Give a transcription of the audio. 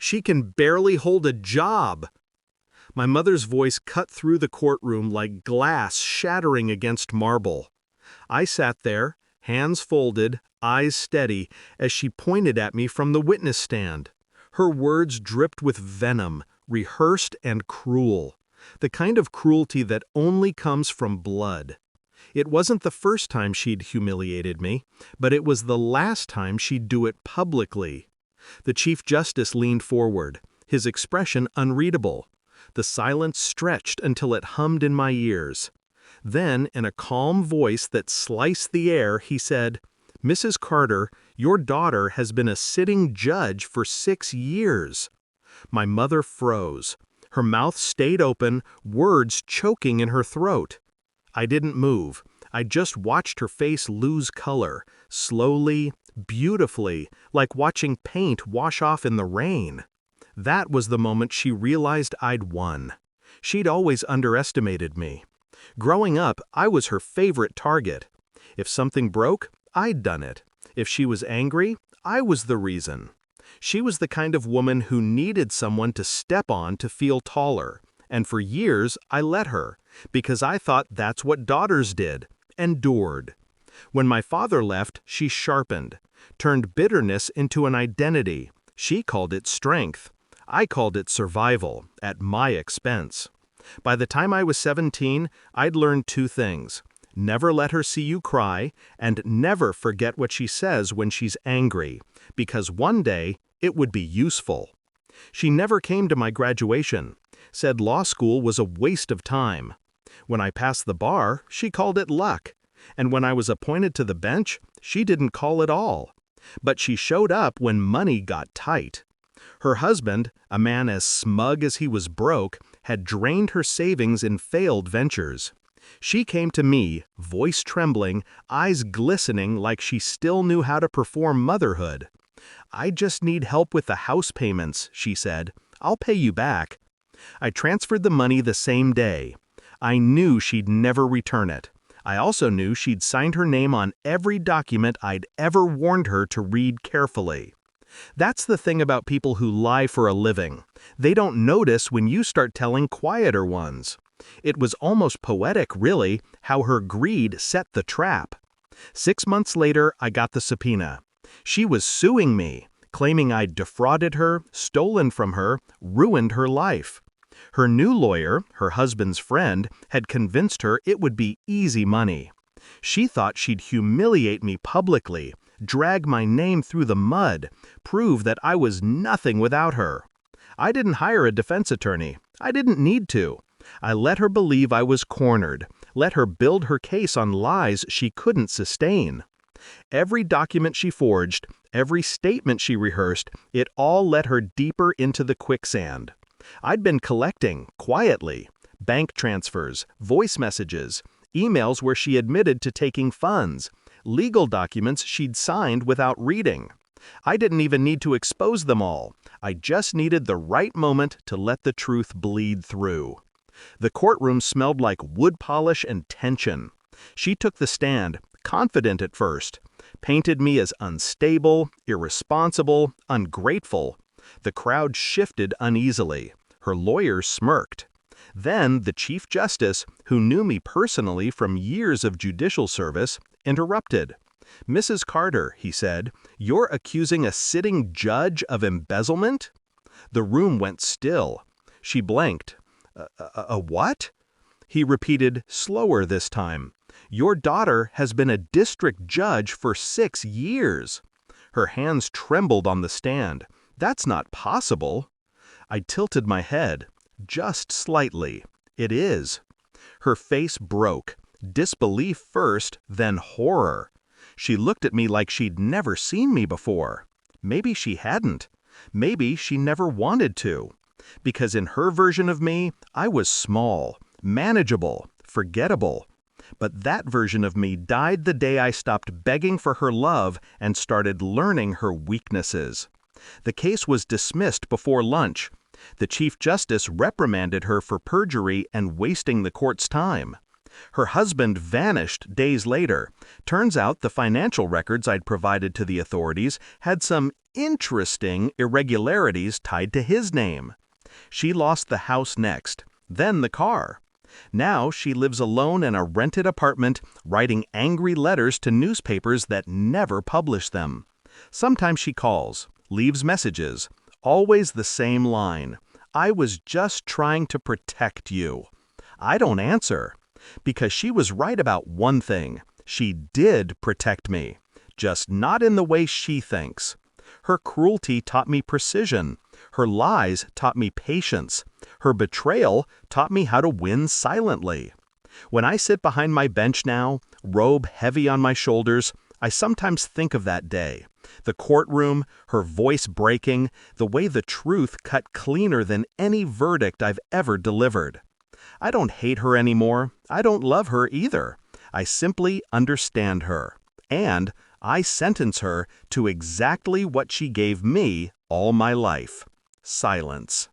She can barely hold a job." My mother's voice cut through the courtroom like glass shattering against marble. I sat there, hands folded, eyes steady, as she pointed at me from the witness stand. Her words dripped with venom, rehearsed and cruel. The kind of cruelty that only comes from blood. It wasn't the first time she'd humiliated me, but it was the last time she'd do it publicly. The Chief Justice leaned forward, his expression unreadable. The silence stretched until it hummed in my ears. Then, in a calm voice that sliced the air, he said, "Mrs. Carter, your daughter has been a sitting judge for 6 years." My mother froze. Her mouth stayed open, words choking in her throat. I didn't move. I just watched her face lose color, slowly, beautifully, like watching paint wash off in the rain. That was the moment she realized I'd won. She'd always underestimated me. Growing up, I was her favorite target. If something broke, I'd done it. If she was angry, I was the reason. She was the kind of woman who needed someone to step on to feel taller, and for years I let her, because I thought that's what daughters did, endured. When my father left, she sharpened, turned bitterness into an identity. She called it strength. I called it survival, at my expense. By the time I was 17, I'd learned 2 things. Never let her see you cry, and never forget what she says when she's angry, because one day it would be useful. She never came to my graduation, said law school was a waste of time. When I passed the bar, she called it luck, and when I was appointed to the bench, she didn't call it all. But she showed up when money got tight. Her husband, a man as smug as he was broke, had drained her savings in failed ventures. She came to me, voice trembling, eyes glistening like she still knew how to perform motherhood. "I just need help with the house payments," she said. "I'll pay you back." I transferred the money the same day. I knew she'd never return it. I also knew she'd signed her name on every document I'd ever warned her to read carefully. That's the thing about people who lie for a living. They don't notice when you start telling quieter ones. It was almost poetic, really, how her greed set the trap. 6 months later, I got the subpoena. She was suing me, claiming I'd defrauded her, stolen from her, ruined her life. Her new lawyer, her husband's friend, had convinced her it would be easy money. She thought she'd humiliate me publicly, drag my name through the mud, prove that I was nothing without her. I didn't hire a defense attorney. I didn't need to. I let her believe I was cornered, let her build her case on lies she couldn't sustain. Every document she forged, every statement she rehearsed, it all led her deeper into the quicksand. I'd been collecting, quietly, bank transfers, voice messages, emails where she admitted to taking funds, legal documents she'd signed without reading. I didn't even need to expose them all. I just needed the right moment to let the truth bleed through. The courtroom smelled like wood polish and tension. She took the stand, confident at first, painted me as unstable, irresponsible, ungrateful. The crowd shifted uneasily. Her lawyer smirked. Then the Chief Justice, who knew me personally from years of judicial service, interrupted. "Mrs. Carter," he said, "you're accusing a sitting judge of embezzlement?" The room went still. She blanked. A what?" He repeated, slower this time. "Your daughter has been a district judge for 6 years." Her hands trembled on the stand. "That's not possible." I tilted my head. "Just slightly. It is." Her face broke. Disbelief first, then horror. She looked at me like she'd never seen me before. Maybe she hadn't. Maybe she never wanted to. Because in her version of me, I was small, manageable, forgettable. But that version of me died the day I stopped begging for her love and started learning her weaknesses. The case was dismissed before lunch. The Chief Justice reprimanded her for perjury and wasting the court's time. Her husband vanished days later. Turns out the financial records I'd provided to the authorities had some interesting irregularities tied to his name. She lost the house next, then the car. Now she lives alone in a rented apartment, writing angry letters to newspapers that never publish them. Sometimes she calls, leaves messages, always the same line. "I was just trying to protect you." I don't answer, because she was right about one thing. She did protect me, just not in the way she thinks. Her cruelty taught me precision. Her lies taught me patience. Her betrayal taught me how to win silently. When I sit behind my bench now, robe heavy on my shoulders, I sometimes think of that day. The courtroom, her voice breaking, the way the truth cut cleaner than any verdict I've ever delivered. I don't hate her anymore. I don't love her either. I simply understand her. And I sentence her to exactly what she gave me all my life: silence.